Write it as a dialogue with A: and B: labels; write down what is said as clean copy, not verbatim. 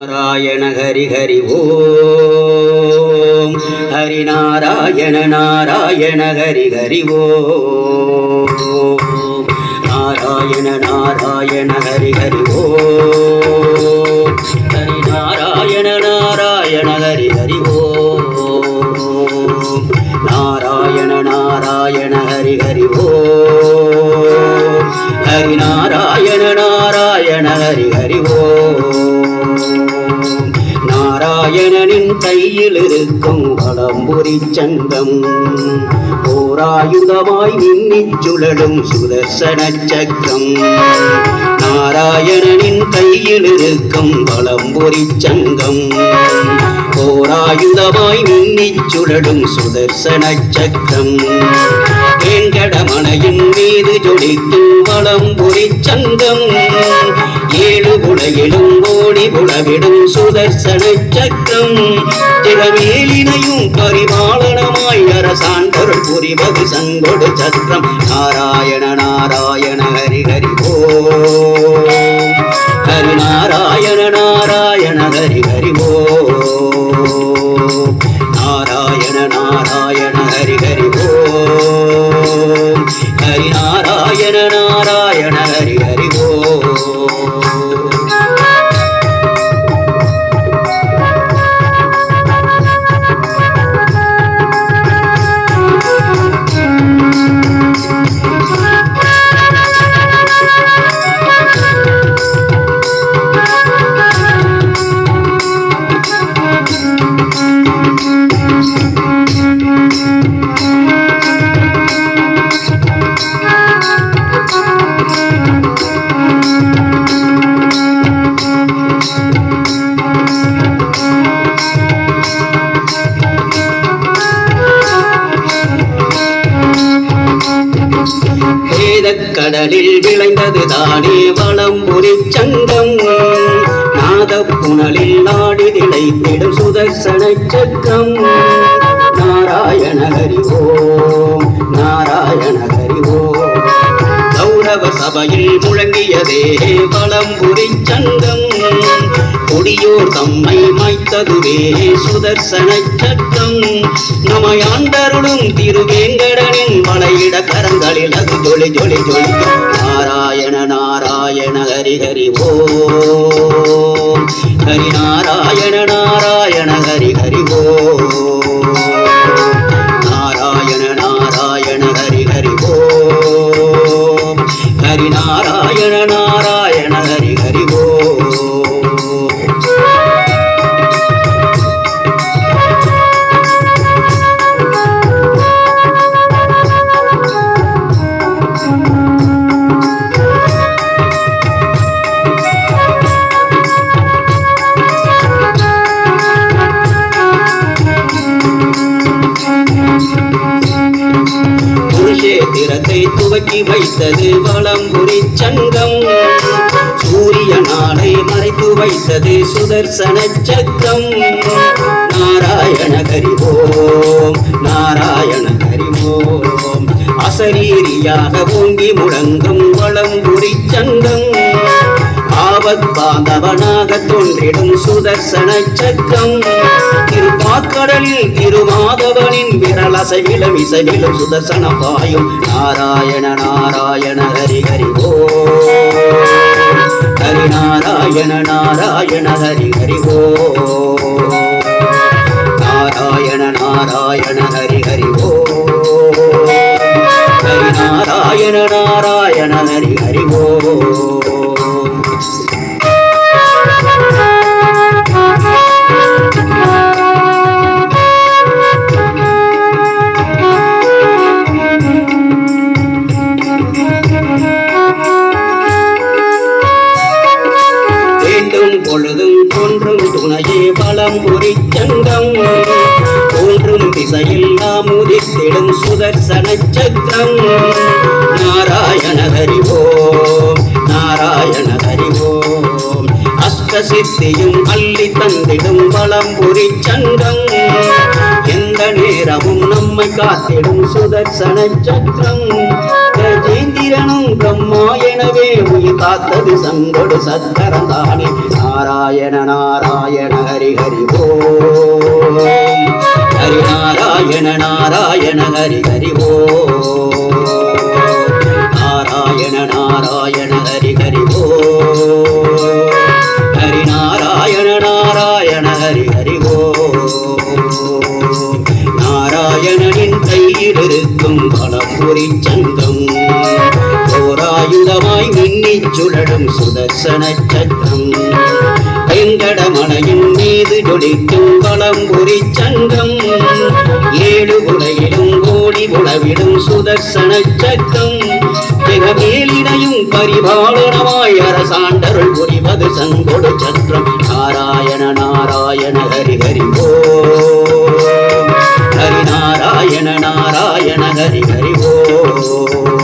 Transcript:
A: नारायण हरि हरि ओम हरि नारायण नारायण हरि हरि ओम नारायण नारायण हरि हरि ओम हरि नारायण नारायण हरि हरि ओम नारायण नारायण हरि हरि ओम हरि नारायण नारायण हरि हरि ओम நாராயணனின் கையில் இருக்கும் வலம்புரி சங்கம் ஓராயுதமாய் மின்னிச் சுழலும் சுதர்சன சக்கரம் நாராயணனின் கையில் இருக்கும் வலம்புரி சங்கம் ஓராயுதமாய் மின்னிச் சுழலும் சுதர்சன சக்கரம் வேங்கடமலையின் மீது ஜொலிக்கும் வலம்புரி சங்கம் ஏழு உலகிலும் ஓடி உலவிடும் சுதர்சன சக்கரம் திகமேலினையும் பரிபாலனமாய் அரசாண்டருள் புரிவது சங்கொடு சக்கரம் நாராயண நாராயண ஹரி ஹரி ஓம் ஹரி நாராயண நாராயண ஹரி ஹரி ஓம் நாராயண நாராயண ஹரி ஹரி ஓம் ஹரி நாராயண நாராயண ஹரி ஹரி ஓம் கடலில் விளைந்தது தானே வலம்புரி சங்கம் நாதப்புணலில் நாடி திளைத்திடும் சுதர்சன சக்கரம் நாராயண ஹரி ஓம் நாராயண ஹரி ஓம் கௌரவ சபையில் முழங்கியதே வலம்புரி சங்கம் கொடியோர் தம்மை மாய்த்ததுவே சுதர்சன சக்கரம் நமையாண்டருளும் திருவேங்கடனின் வளையிட கரங்களில் அது ஜொலி ஜொலி ஜொலி நாராயண நாராயண ஹரி ஹரி ஓம் ஹரி நாராயண நாராயண ஹரி ஹரி ஓம் நாராயண நாராயண ஹரி ஹரி ஓம் ஹரி நாராயண நாராயண ஹரி ஹரி ஓம் திறத்தை துவக்கி வைத்தது வலம்புரி சங்கம் சூரிய நாளை மறைத்து வைத்தது சுதர்சன சக்கரம் நாராயண ஹரி ஓம் நாராயண ஹரி ஓம் அசரீரியாக ஓங்கி முழங்கும் வலம்புரி சங்கம் ஆபத் பாந்தவனாக தோன்றிடும் சுதர்சன சக்கரம் திருப்பாக்கடலில் திருமாதவனின் விரலசைவிலும் இசைவிலும் சுதர்சன பாயும் நாராயண நாராயண ஹரி ஹரி ஓம் ஹரி நாராயண நாராயண ஹரி ஹரி ஓம் நாராயண நாராயண ஹரி ஹரி ஓம் ஹரி நாராயண நாராயண ஹரி ஹரி ஓம் பொழுதும் தோன்றும் துணையே வலம்புரி சங்கம் தோன்றும் திசையில் நாம் உதித்திடும் சுதர்சன சக்கரம் நாராயண ஹரி ஓம் நாராயண ஹரி ஓம் அஷ்ட சித்தியும் அள்ளி தந்திடும் வலம்புரி சங்கம் எந்த நேரமும் நம்மை காத்திடும் சுதர்சன சக்கரம் கஜேந்திரனும் பிரம்மா எனவே உயிர் காத்தது சங்கொடு சக்கரந்தானே. நாராயண நாராயண ஹரி ஹரி ஓம். ஹரி நாராயண நாராயண ஹரி ஹரி ஓம். நாராயண நாராயண ஹரி ஹரி ஓம். ஹரி நாராயண நாராயண ஹரி ஹரி ஓம். நாராயணனின் கையில் இருக்கும் பலம்புரி சங்கம் ஓராயுதமாய் மின்னிச் சுழலும் சுதர்சன சக்கரம். வெங்கடமலையின் மீது ஜொலிக்கும் பலம்புரி சங்கம் ஏழு உலகிலும் ஓடி உளவிடும் சுதர்சன சக்கம். ஜெகமேலினையும் பரிபாலனமாய் அரசாண்டருள் புரிவது சங்கொடு சக்கரம். நாராயண நாராயண ஹரி ஹரி ஓம். ஹரி நாராயண நாராயண ஹரி ஹரி ஓம்.